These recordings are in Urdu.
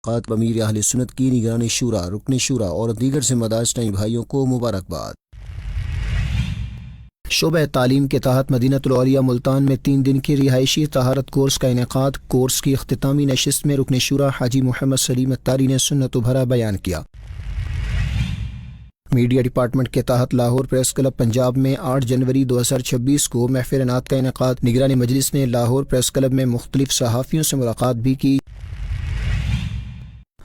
امیر اہل سنت کی نگرانی شورا، رکن شورا اور دیگر ذمہ دار اسلامی بھائیوں کو مبارکباد۔ شعبہ تعلیم کے تحت مدینہ العالیہ ملتان میں 3 دن کی رہائشی طہارت کورس کا انعقاد۔ کورس کی اختتامی نشست میں رکن شورا حاجی محمد سلیم اتاری نے سنت و بھرا بیان کیا۔ میڈیا ڈپارٹمنٹ کے تحت لاہور پریس کلب پنجاب میں 8 جنوری 2026 کو محفل نعت کا انعقاد۔ نگران مجلس نے لاہور پریس کلب میں مختلف صحافیوں سے ملاقات بھی کی۔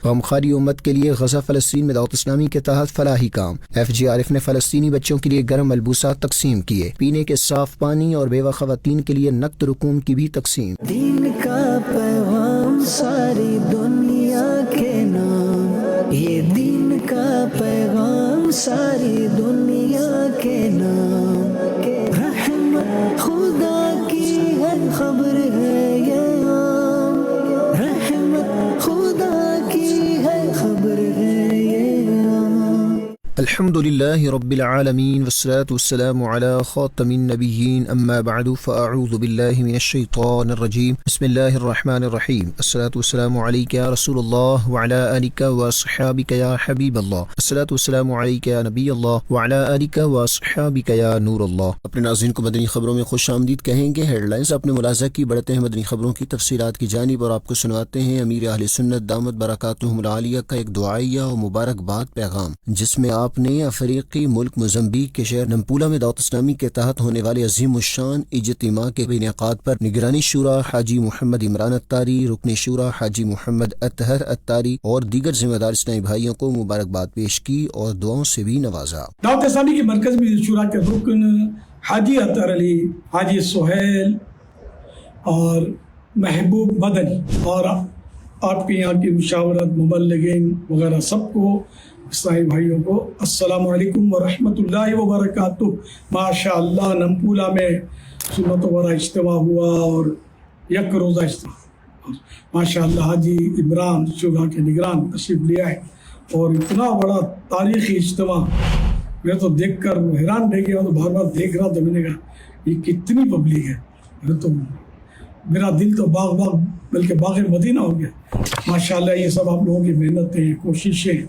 غمخواری امت کے لیے غزہ فلسطین میں دعوت اسلامی کے تحت فلاحی کام۔ FGRF نے فلسطینی بچوں کے لیے گرم ملبوسات تقسیم کیے۔ پینے کے صاف پانی اور بیوہ خواتین کے لیے نقد رقوم کی بھی تقسیم۔ دین کا پیغام ساری دنیا کے نام، یہ دین کا پیغام ساری دنیا کے نام، رحمت خدا کی ہے خبر ہے یہ عام، رحمت خدا کی ہے خبر ہے یہ عام۔ الحمد للہ رب العالمین والصلاة والسلام علی خاتم النبیین، اما بعد فاعوذ باللہ من الشیطان الرجیم، بسم اللہ الرحمن الرحیم، الصلاة والسلام علیک یا رسول اللہ وعلی آلک واصحابک یا حبیب اللہ، الصلاة والسلام علیک یا نبی اللہ وعلی آلک واصحابک یا نور اللہ۔ اپنے ناظرین کو مدنی خبروں میں خوش آمدید کہیں گے۔ ہیڈ لائنز اپنے ملاحظہ کی بڑھتے ہیں مدنی خبروں کی تفصیلات کی جانب، اور آپ کو سنواتے ہیں امیر اہل سنت دامت برکاتہم العالیہ کا ایک دعائیہ و مبارکباد پیغام، جس میں آپ نے افریقی ملک موزمبیق کے شہر نمپولا میں دعوت اسلامی کے تحت ہونے والے عظیم الشان اجتماع کے انعقاد پر نگرانی شورا حاجی محمد عمران اتاری، رکن شورا حاجی محمد اطہر اتاری اور دیگر ذمہ دار اسلامی بھائیوں کو مبارکباد پیش کی اور دعاؤں سے بھی نوازا۔ دعوت اسلامی کے مرکز میں شورا کے رکن حاجی اطہر علی، حاجی سہیل اور محبوب مدنی اور آپ کے یہاں کی مشاورت مبلغین وغیرہ سب کو، اسلامی بھائیوں کو السلام علیکم ورحمۃ اللہ وبرکاتہ۔ ماشاء اللہ نمپولا میں سنت و بھرا اجتماع ہوا اور یک روزہ اجتماع، ماشاء اللہ حاجی عمران شورا کے نگران تشریف لے آئے اور اتنا بڑا تاریخی اجتماع، میں تو دیکھ کر حیران رہ گیا، تو بار بار دیکھ رہا تو میں نے کہا یہ کتنی پبلک ہے، تو میرا دل تو باغ بلکہ باغ مدینہ ہو گیا۔ ماشاء اللہ یہ سب آپ لوگوں کی محنتیں، کوششیں،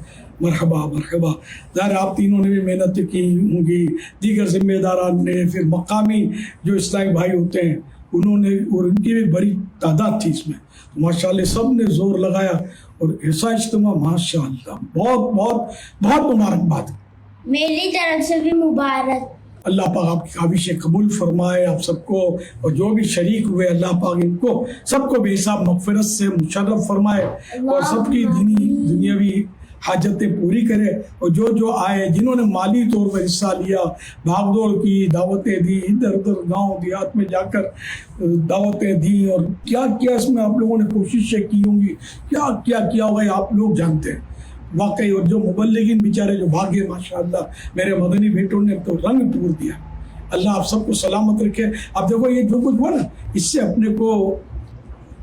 مرحبا مرحبا۔ ظاہر آپ تینوں نے بھی محنت کی ہوں گی، دیگر ذمہ داران نے، پھر مقامی جو اسلامی بھائی ہوتے ہیں انہوں نے، اور ان کی بھی بڑی تعداد تھی اس میں، ماشاء اللہ سب نے زور لگایا اور ایسا اجتماع ماشاء اللہ بہت بہت بہت مبارکباد۔ میری طرف سے بھی مبارک۔ اللہ پاک آپ کی کاوشیں قبول فرمائے آپ سب کو، اور جو بھی شریک ہوئے اللہ پاک ان کو سب کو بے حساب مغفرت سے مشرف فرمائے اور سب کی دینی دنیاوی حاجتیں پوری کرے، اور جو آئے جنہوں نے مالی طور پر حصہ لیا، بھاگ دوڑ کی، دعوتیں دی، ادھر ادھر گاؤں دیہات میں جا کر دعوتیں دی، اور کیا کیا اس میں آپ لوگوں نے کوششیں کی ہوں گی، کیا کیا کیا ہوگا آپ لوگ جانتے ہیں واقعی۔ اور جو مبلغین بیچارے جو بھاگے ماشاءاللہ میرے مدنی بیٹوں نے تو رنگ پور دیا۔ اللہ آپ سب کو سلامت رکھے۔ اب دیکھو یہ جو کچھ ہوا نا، اس سے اپنے کو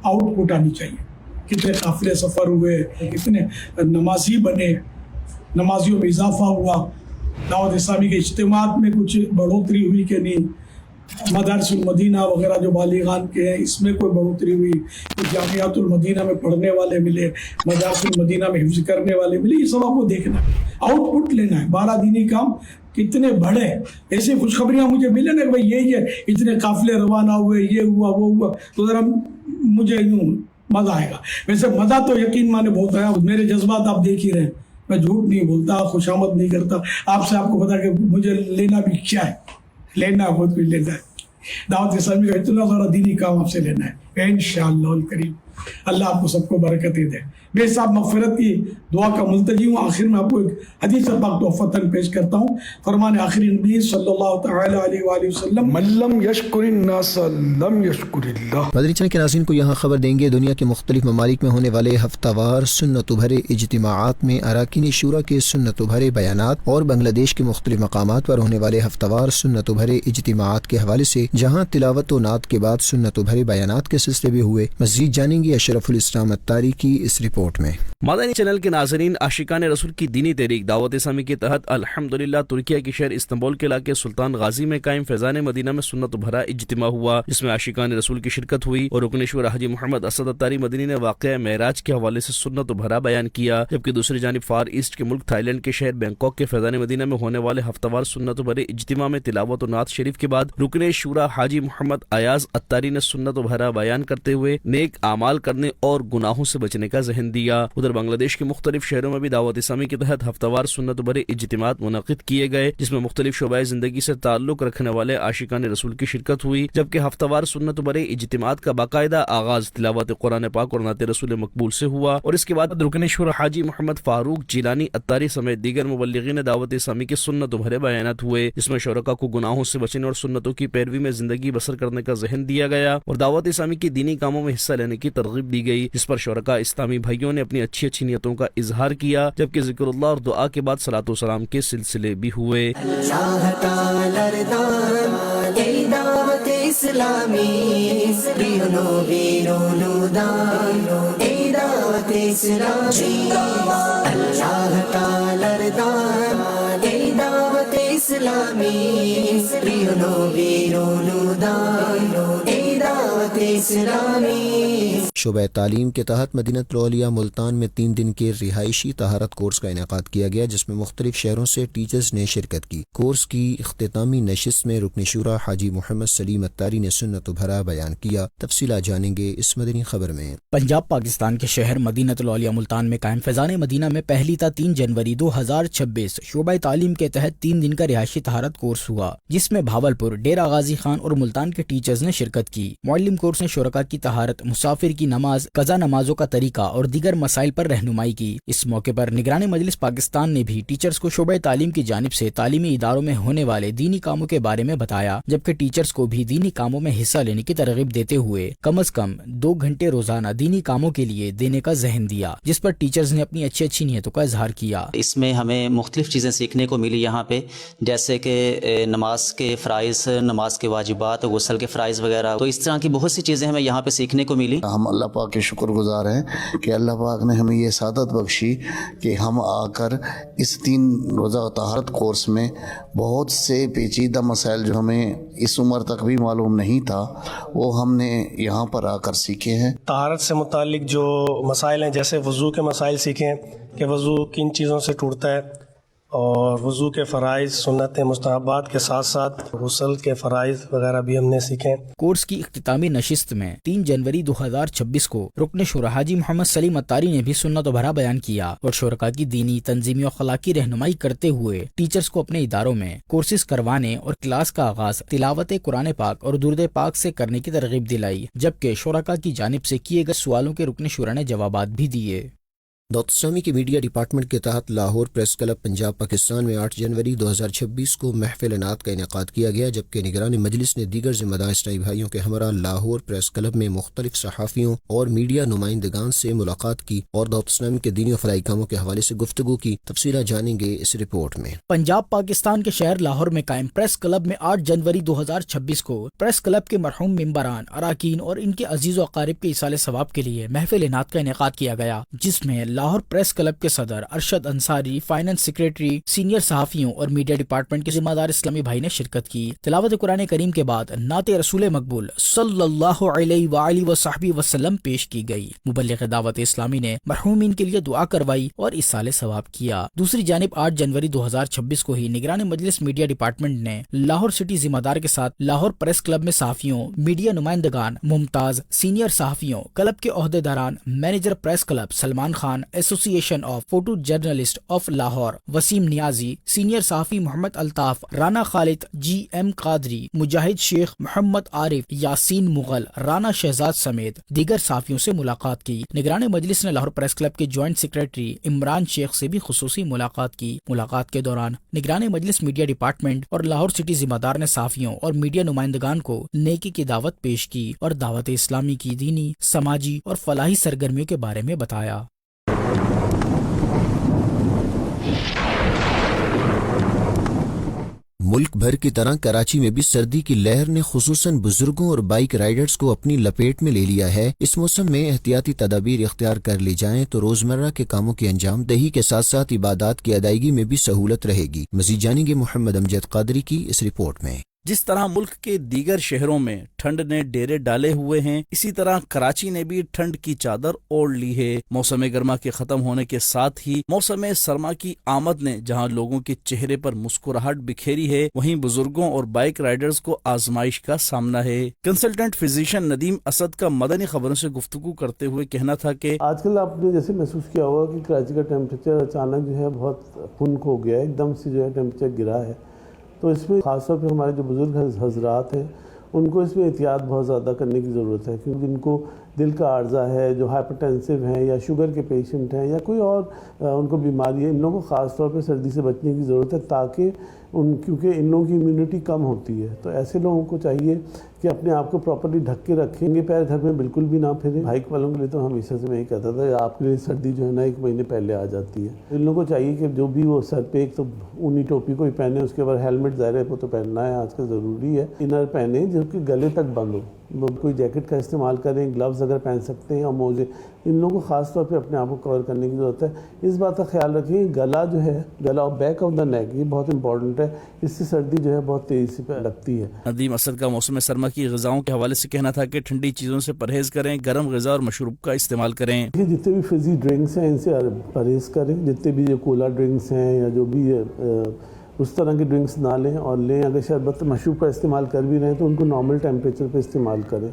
آؤٹ پٹ آنی چاہیے، کتنے قافلے سفر ہوئے، کتنے نمازی بنے، نمازیوں میں اضافہ ہوا، دعوت اسلامی کے اجتماعات میں کچھ بڑھوتری ہوئی کہ نہیں، مدارس المدینہ وغیرہ جو بالغان کے ہیں اس میں کوئی بڑھوتری ہوئی، کچھ جامعات المدینہ میں پڑھنے والے ملے، مدارس المدینہ میں حفظ کرنے والے ملے، یہ سب آپ کو دیکھنا ہے، آؤٹ پٹ لینا ہے۔ 12 دینی کام کتنے بڑے، ایسے خوشخبریاں مجھے ملے نا کہ بھائی یہ اتنے قافلے روانہ ہوئے، یہ ہوا وہ ہوا، تو ذرا مجھے یوں مزہ آئے گا۔ ویسے مزہ تو یقین مانے بہت آیا، میرے جذبات آپ دیکھ ہی رہے ہیں، میں جھوٹ نہیں بولتا، خوشامد نہیں کرتا، آپ سے آپ کو پتا کہ مجھے لینا بھی کیا ہے، لینا بہت کچھ لینا ہے۔ دعوت اسلامی کا اتنا سارا دینی کام آپ سے لینا ہے انشاءاللہ الکریم۔ اللہ آپ کو سب کو برکتیں دے۔ بے حساب مغفرت کی دعا کا ملتجی ہوں۔ آخر میں آپ کو ایک حدیث پاک تحفتاً پیش کرتا ہوں۔ فرمان آخری نبی صلی اللہ تعالی علیہ وآلہ وسلم، من لم یشکر الناس لم یشکر اللہ۔ مدنی چینل کے ناظرین کو یہاں خبر دیں گے، دنیا کے مختلف ممالک میں ہونے والے ہفتہ وار سنت و بھرے اجتماعات میں اراکین شورا کے سنت و بھرے بیانات اور بنگلہ دیش کے مختلف مقامات پر ہونے والے ہفتہ وار سنت و بھرے اجتماعات کے حوالے سے جہاں تلاوت و نعت کے بعد سنت و بھرے بیانات کے سلسلے بھی ہوئے، مزید جانیں جانیں گے اشرف الاسلام اتاری کی اس رپورٹ میں۔ مدنی چینل کے ناظرین، عاشقان رسول کی دینی تحریک دعوت اسلامی کے تحت الحمدللہ ترکیہ کے شہر استنبول کے علاقے سلطان غازی میں قائم فیضان مدینہ میں سنت بھرا اجتماع ہوا، جس میں عاشقان رسول کی شرکت ہوئی اور رکن شورا حاجی محمد اسد اتاری مدنی نے واقعہ معراج کے حوالے سے سنت بھرا بیان کیا، جبکہ دوسری جانب فار ایسٹ کے ملک تھائی لینڈ کے شہر بینکاک کے فیضان مدینہ میں ہونے والے ہفتہ وار سنت بھرے اجتماع میں تلاوت و نعت شریف کے بعد رکن شورا حاجی محمد ایاز اتاری نے سنت بھرا بیان کرتے ہوئے نیک اعمال کرنے اور گناہوں سے بچنے کا ذہن دیا۔ ادھر بنگلہ دیش کے مختلف شہروں میں بھی دعوت اسلامی کے تحت ہفتہ وار سنت بھرے اجتماعات منعقد کیے گئے، جس میں مختلف شعبۂ زندگی سے تعلق رکھنے والے عاشقان رسول کی شرکت ہوئی، جبکہ ہفتہ وار سنت بھرے اجتماعات کا باقاعدہ آغاز تلاوت قرآن پاک اور نعت رسول مقبول سے ہوا، اور اس کے بعد رکن شورا حاجی محمد فاروق جیلانی اتاری سمیت دیگر مبلغین دعوت اسلامی کے سنت بھرے بیانات ہوئے، جس میں شرکاء کو گناہوں سے بچنے اور سنتوں کی پیروی میں زندگی بسر کرنے کا ذہن دیا گیا اور دعوت اسلامی کی دینی کاموں میں حصہ لینے کی ترغیب دی گئی، جس پر شرکاء اسلامی بھائیوں نے اپنی اچھی نیتوں کا اظہار کیا، جبکہ ذکر اللہ اور دعا کے بعد صلاۃ و سلام کے سلسلے بھی ہوئے۔ اللہ تعالی دان ای دعوت اسلامی بیونو بیرونو دان ای دعوت اسلامی اللہ تعالی دان ای دعوت اسلامی بیونو بیرونو دان ای دعوت اسلامی۔ شعبہ تعلیم کے تحت مدینۃ الاولیاء ملتان میں 3 دن کے رہائشی طہارت کورس کا انعقاد کیا گیا، جس میں مختلف شہروں سے ٹیچرز نے شرکت کی۔ کورس کی اختتامی نشست میں رکن شورا حاجی محمد سلیم اتاری نے سنت بھرا بیان کیا۔ تفصیلات جانیں گے اس مدنی خبر میں۔ پنجاب پاکستان کے شہر مدینۃ الاولیاء ملتان میں قائم فیضان مدینہ میں پہلی تا 3 جنوری 2026 شعبہ تعلیم کے تحت 3 دن کا رہائشی طہارت کورس ہوا، جس میں بھاولپور، ڈیرہ غازی خان اور ملتان کے ٹیچرز نے شرکت کی۔ معلم کورس نے شرکاء کی طہارت، مسافر کی نماز، قضا نمازوں کا طریقہ اور دیگر مسائل پر رہنمائی کی۔ اس موقع پر نگران مجلس پاکستان نے بھی ٹیچرز کو شعبہ تعلیم کی جانب سے تعلیمی اداروں میں ہونے والے دینی کاموں کے بارے میں بتایا، جبکہ ٹیچرز کو بھی دینی کاموں میں حصہ لینے کی ترغیب دیتے ہوئے کم از کم 2 گھنٹے روزانہ دینی کاموں کے لیے دینے کا ذہن دیا، جس پر ٹیچرز نے اپنی اچھی نیتوں کا اظہار کیا۔ اس میں ہمیں مختلف چیزیں سیکھنے کو ملی یہاں پہ، جیسے کہ نماز کے فرائض، نماز کے واجبات، غسل کے فرائض وغیرہ، تو اس طرح کی بہت سی چیزیں ہمیں یہاں پہ سیکھنے کو ملی۔ ہم اللہ پاک کے شکر گزار ہیں کہ اللہ پاک نے ہمیں یہ سعادت بخشی کہ ہم آ کر اس 3 روزہ طہارت کورس میں بہت سے پیچیدہ مسائل جو ہمیں اس عمر تک بھی معلوم نہیں تھا، وہ ہم نے یہاں پر آ کر سیکھے ہیں۔ طہارت سے متعلق جو مسائل ہیں، جیسے وضو کے مسائل سیکھیں کہ وضو کن چیزوں سے ٹوٹتا ہے، اور وضو کے فرائض، سنت مستحبات کے ساتھ ساتھ غسل کے فرائض وغیرہ بھی ہم نے سیکھیں۔ کورس کی اختتامی نشست میں 3 جنوری 2026 کو رکن شورا حاجی محمد سلیم اتاری نے بھی سنت بھرا بیان کیا اور شرکاء کی دینی، تنظیمی و اخلاقی رہنمائی کرتے ہوئے ٹیچرز کو اپنے اداروں میں کورسز کروانے اور کلاس کا آغاز تلاوت قرآن پاک اور درود پاک سے کرنے کی ترغیب دلائی، جبکہ شرکاء کی جانب سے کیے گئے سوالوں کے رکن شورا نے جوابات بھی دیے۔ دعوت اسلامی کے میڈیا ڈپارٹمنٹ کے تحت لاہور پریس کلب پنجاب پاکستان میں 8 جنوری 2026 کو محفل نعت کا انعقاد کیا گیا، جبکہ نگران مجلس نے دیگر ذمہ دار اسلامی بھائیوں کے ہمراہ لاہور پریس کلب میں مختلف صحافیوں اور میڈیا نمائندگان سے ملاقات کی اور دعوت اسلامی کے دینی و فلاحی کاموں کے حوالے سے گفتگو کی۔ تفصیلات جانیں گے اس رپورٹ میں۔ پنجاب پاکستان کے شہر لاہور میں قائم پریس کلب میں 8 جنوری 2026 کو پریس کلب کے مرحوم ممبران، اراکین اور ان کے عزیز و اقارب کے ایصال ثواب کے لیے محفل نعت کا انعقاد کیا گیا، جس میں لاہور پریس کلب کے صدر Arshad Ansari, finance secretary, senior صحافیوں اور میڈیا ڈپارٹمنٹ کے ذمہ دار اسلامی بھائی نے شرکت کی۔ تلاوت قرآن کریم کے بعد نعت رسول مقبول صلی اللہ علیہ وآلہ وصحبہ وسلم پیش کی گئی۔ مبلغ دعوت اسلامی نے مرحومین کے لیے دعا کروائی اور ایصال ثواب کیا۔ دوسری جانب 8 جنوری 2026 کو ہی نگران مجلس میڈیا ڈپارٹمنٹ نے لاہور سٹی ذمہ دار کے ساتھ لاہور پریس کلب میں صحافیوں، میڈیا نمائندگان، ممتاز سینئر صحافیوں، کلب کے عہدیداران، manager press club Salman Khan, association of photo journalist of Lahore Waseem Niazi, senior صحافی محمد الطاف، رانا خالد، جی ایم قادری، مجاہد شیخ، محمد عارف، یاسین مغل، رانا شہزاد سمیت دیگر صحافیوں سے ملاقات کی۔ نگران مجلس نے لاہور پریس کلب کے جوائنٹ سیکریٹری عمران شیخ سے بھی خصوصی ملاقات کی۔ ملاقات کے دوران نگران مجلس میڈیا ڈپارٹمنٹ اور لاہور سٹی ذمہ دار نے صحافیوں اور میڈیا نمائندگان کو نیکی کی دعوت پیش کی اور دعوت اسلامی کی دینی، سماجی اور فلاحی سرگرمیوں کے بارے میں بتایا۔ ملک بھر کی طرح کراچی میں بھی سردی کی لہر نے خصوصاً بزرگوں اور بائک رائڈرز کو اپنی لپیٹ میں لے لیا ہے۔ اس موسم میں احتیاطی تدابیر اختیار کر لی جائیں تو روزمرہ کے کاموں کی انجام دہی کے ساتھ ساتھ عبادات کی ادائیگی میں بھی سہولت رہے گی۔ مزید جانیں گے محمد امجد قادری کی اس رپورٹ میں۔ جس طرح ملک کے دیگر شہروں میں ٹھنڈ نے ڈیرے ڈالے ہوئے ہیں، اسی طرح کراچی نے بھی ٹھنڈ کی چادر اوڑھ لی ہے۔ موسم گرما کے ختم ہونے کے ساتھ ہی موسم سرما کی آمد نے جہاں لوگوں کے چہرے پر مسکراہٹ بکھیری ہے، وہیں بزرگوں اور بائک رائڈرز کو آزمائش کا سامنا ہے۔ کنسلٹنٹ فزیشین ندیم اسد کا مدنی خبروں سے گفتگو کرتے ہوئے کہنا تھا کہ آج کل آپ نے جیسے محسوس کیا ہوگا کہ کراچی کا ٹیمپریچر اچانک جو ہے بہت خنک ہو گیا ہے، ایک دم سے جو ہے ٹیمپریچر گرا ہے، تو اس میں خاص طور پہ ہمارے جو بزرگ حضرات ہیں ان کو اس میں احتیاط بہت زیادہ کرنے کی ضرورت ہے، کیونکہ جن کو دل کا عارضہ ہے، جو ہائپرٹینسو ہیں یا شوگر کے پیشنٹ ہیں یا کوئی اور ان کو بیماری ہے، ان لوگوں کو خاص طور پہ سردی سے بچنے کی ضرورت ہے، تاکہ کیونکہ ان لوگوں کی امیونٹی کم ہوتی ہے، تو ایسے لوگوں کو چاہیے کہ اپنے آپ کو پراپرلی ڈھک کے رکھیں گے، پیر گھر میں بالکل بھی نہ پھریں۔ بائک والوں کے لیے تو ہمیشہ سے میں یہ کہتا تھا کہ آپ کے لیے سردی جو ہے نا 1 مہینے پہلے آ جاتی ہے۔ ان لوگوں کو چاہیے کہ جو بھی وہ سر پہ ایک تو اونی ٹوپی کوئی پہنے، اس کے بعد ہیلمٹ ظاہر ہے وہ تو پہننا ہے آج کل ضروری ہے، انر پہنے جو کہ گلے تک بند ہو، کوئی جیکٹ کا استعمال کریں، گلوز اگر پہن سکتے ہیں اور موزے، ان لوگوں کو خاص طور پہ اپنے آپ کو کور کرنے کی ضرورت ہے۔ اس بات کا خیال رکھیں گلا جو ہے، گلا اور بیک آف دا نیک، یہ بہت امپورٹنٹ ہے، اس سے سردی جو ہے بہت تیزی سے لگتی ہے۔ ندیم اسد کا موسم سرما کی غذاؤں کے حوالے سے کہنا تھا کہ ٹھنڈی چیزوں سے پرہیز کریں، گرم غذا اور مشروب کا استعمال کریں۔ جتنے بھی فزی ڈرنکس ہیں ان سے پرہیز کریں، جتنے بھی جو کولا ڈرنکس ہیں یا جو بھی اس طرح کے ڈرنکس نہ لیں، اور لیں اگر شربت مشروب کا استعمال کر بھی رہے ہیں تو ان کو نارمل ٹیمپریچر پہ استعمال کریں۔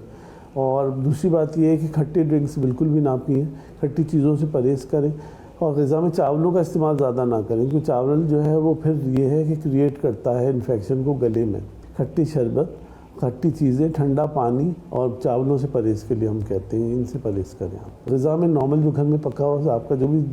اور دوسری بات یہ ہے کہ کھٹے ڈرنکس بالکل بھی نہ پئیں، کھٹی چیزوں سے پرہیز کریں، اور غذا میں چاولوں کا استعمال زیادہ نہ کریں، کیونکہ چاول جو ہے وہ پھر یہ ہے کہ کریٹ کرتا ہے انفیکشن کو گلے میں۔ کھٹی شربت، کھٹی چیزیں، ٹھنڈا پانی اور چاولوں سے پرہیز کے لیے ہم کہتے ہیں، ان سے پرہیز کریں۔ غذا میں نارمل جو گھر میں پکا ہوا آپ کا جو بھی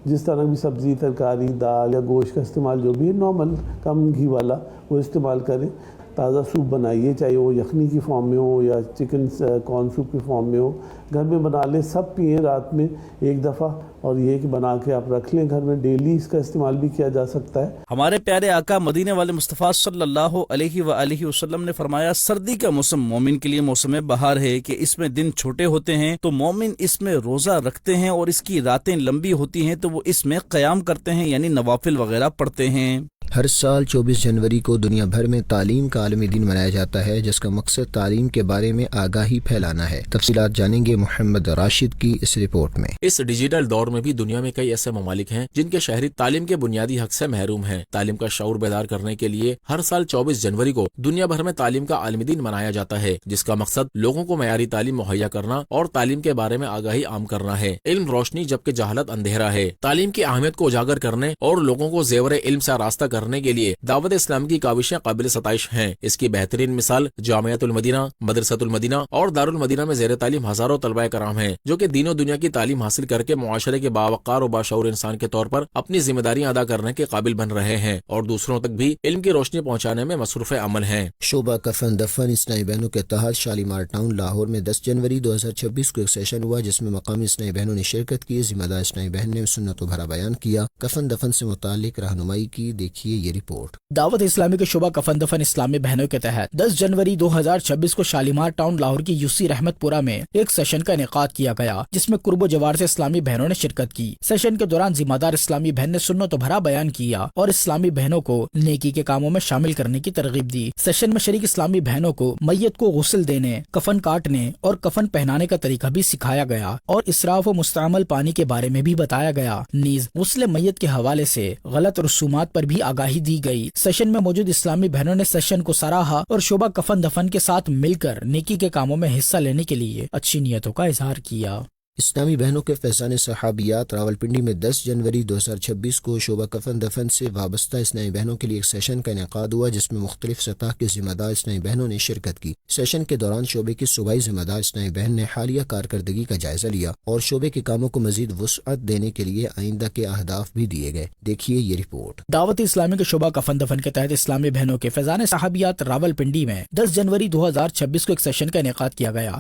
جس طرح بھی سبزی، ترکاری، دال یا گوشت کا استعمال جو بھی ہے نارمل کم گھی والا وہ استعمال کریں۔ تازہ سوپ بنائیے، چاہے وہ یخنی کی فارم میں ہو یا چکن کارن سوپ کی فارم میں ہو، گھر میں بنا لیں، سب پئیں رات میں 1 دفعہ، اور یہ کہ بنا کے آپ رکھ لیں گھر میں، ڈیلی اس کا استعمال بھی کیا جا سکتا ہے۔ ہمارے پیارے آقا مدینے والے مصطفیٰ صلی اللہ علیہ وآلہ وسلم نے فرمایا، سردی کا موسم مومن کے لیے موسم بہار ہے کہ اس میں دن چھوٹے ہوتے ہیں تو مومن اس میں روزہ رکھتے ہیں، اور اس کی راتیں لمبی ہوتی ہیں تو وہ اس میں قیام کرتے ہیں، یعنی نوافل وغیرہ پڑھتے ہیں۔ ہر سال 24 جنوری کو دنیا بھر میں تعلیم کا عالمی دن منایا جاتا ہے، جس کا مقصد تعلیم کے بارے میں آگاہی پھیلانا ہے۔ تفصیلات جانیں گے محمد راشد کی اس رپورٹ میں۔ اس ڈیجیٹل دور میں بھی دنیا میں کئی ایسے ممالک ہیں جن کے شہری تعلیم کے بنیادی حق سے محروم ہیں۔ تعلیم کا شعور بیدار کرنے کے لیے ہر سال 24 جنوری کو دنیا بھر میں تعلیم کا عالمی دن منایا جاتا ہے، جس کا مقصد لوگوں کو معیاری تعلیم مہیا کرنا اور تعلیم کے بارے میں آگاہی عام کرنا ہے۔ علم روشنی جبکہ جہالت اندھیرا ہے۔ تعلیم کی اہمیت کو اجاگر کرنے اور لوگوں کو زیور علم سے آراستہ کرنے کے لیے دعوت اسلام کی کاوشیں قابل ستائش ہیں۔ اس کی بہترین مثال جامعۃ المدینہ، مدرسۃ المدینہ اور دارالمدینہ میں زیر تعلیم ہزاروں طلبہ کرام ہیں، جو کہ دین و دنیا کی تعلیم حاصل کر کے معاشرے کے باوقار و باشعور انسان کے طور پر اپنی ذمہ داریاں ادا کرنے کے قابل بن رہے ہیں اور دوسروں تک بھی علم کی روشنی پہنچانے میں مصروف عمل ہیں۔ شعبہ کفن دفن اسلامی بہنوں کے تحت شالیمار ٹاؤن لاہور میں 10 جنوری 2026 کو ایک سیشن ہوا، جس میں مقامی اسلامی بہنوں نے شرکت کی۔ ذمہ دار اسلامی بہن نے سنت و بھرا بیان کیا، کفن دفن سے متعلق رہنمائی کی۔ دیکھیے یہ رپورٹ۔ دعوت اسلامی کے شعبہ کفن دفن اسلامی بہنوں کے تحت 10 جنوری 2026 کو شالیمار ٹاؤن لاہور کی یوسی رحمت پورہ میں ایک سیشن کا انعقاد کیا گیا، جس میں قرب و جوار سے اسلامی بہنوں نے شرکت کی۔ سیشن کے دوران ذمہ دار اسلامی بہن نے سنت و بھرا بیان کیا اور اسلامی بہنوں کو نیکی کے کاموں میں شامل کرنے کی ترغیب دی۔ سیشن میں شریک اسلامی بہنوں کو میت کو غسل دینے، کفن کاٹنے اور کفن پہنانے کا طریقہ بھی سکھایا گیا اور اسراف و مستعمل پانی کے بارے میں بھی بتایا گیا۔ نیز غسل میت کے حوالے سے غلط رسومات پر بھی آگاہی دی گئی۔ سیشن میں موجود اسلامی بہنوں نے سیشن کو سراہا اور شعبہ کفن دفن کے ساتھ مل کر نیکی کے کاموں میں حصہ لینے کے لیے اچھی نیتوں کا اظہار کیا۔ اسلامی بہنوں کے فیضان صحابیات راولپنڈی میں 10 جنوری 2026 کو شعبہ کفن دفن سے وابستہ اسلامی بہنوں کے لیے ایک سیشن کا انعقاد ہوا، جس میں مختلف سطح کے ذمہ دار اسلامی بہنوں نے شرکت کی۔ سیشن کے دوران شعبے کی صوبائی ذمہ دار اسلامی بہن نے حالیہ کارکردگی کا جائزہ لیا اور شعبے کے کاموں کو مزید وسعت دینے کے لیے آئندہ کے اہداف بھی دیے گئے۔ دیکھیے یہ رپورٹ۔ دعوت اسلامی کے شعبہ کفن دفن کے تحت اسلامی بہنوں کے فیضان صحابیات راولپنڈی میں 10 جنوری 2026 کو ایک سیشن کا انعقاد کیا گیا،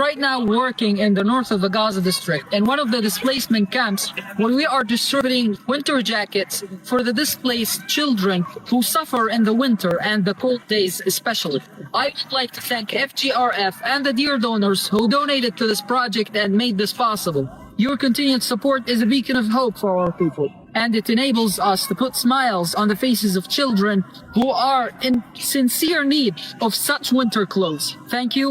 Right now working in the north of the Gaza district in one of the displacement camps where we are distributing winter jackets for the displaced children who suffer in the winter and the cold days especially. I would like to thank FGRF and the dear donors who donated to this project and made this possible. Your continued support is a beacon of hope for our people, and it enables us to put smiles on the faces of children who are in sincere need of such winter clothes. Thank you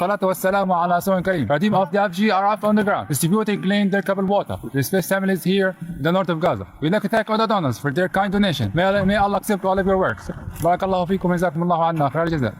Salatu wassalamu ala Rasulil Kareem, team of the FGRF on the ground, distributing clean drinkable water to displaced families here in the north of Gaza. We'd like to thank all the donors for their kind donation. May Allah accept all of your works. Barakallahu feekum, jazakumullahu anna khair al-jazaa.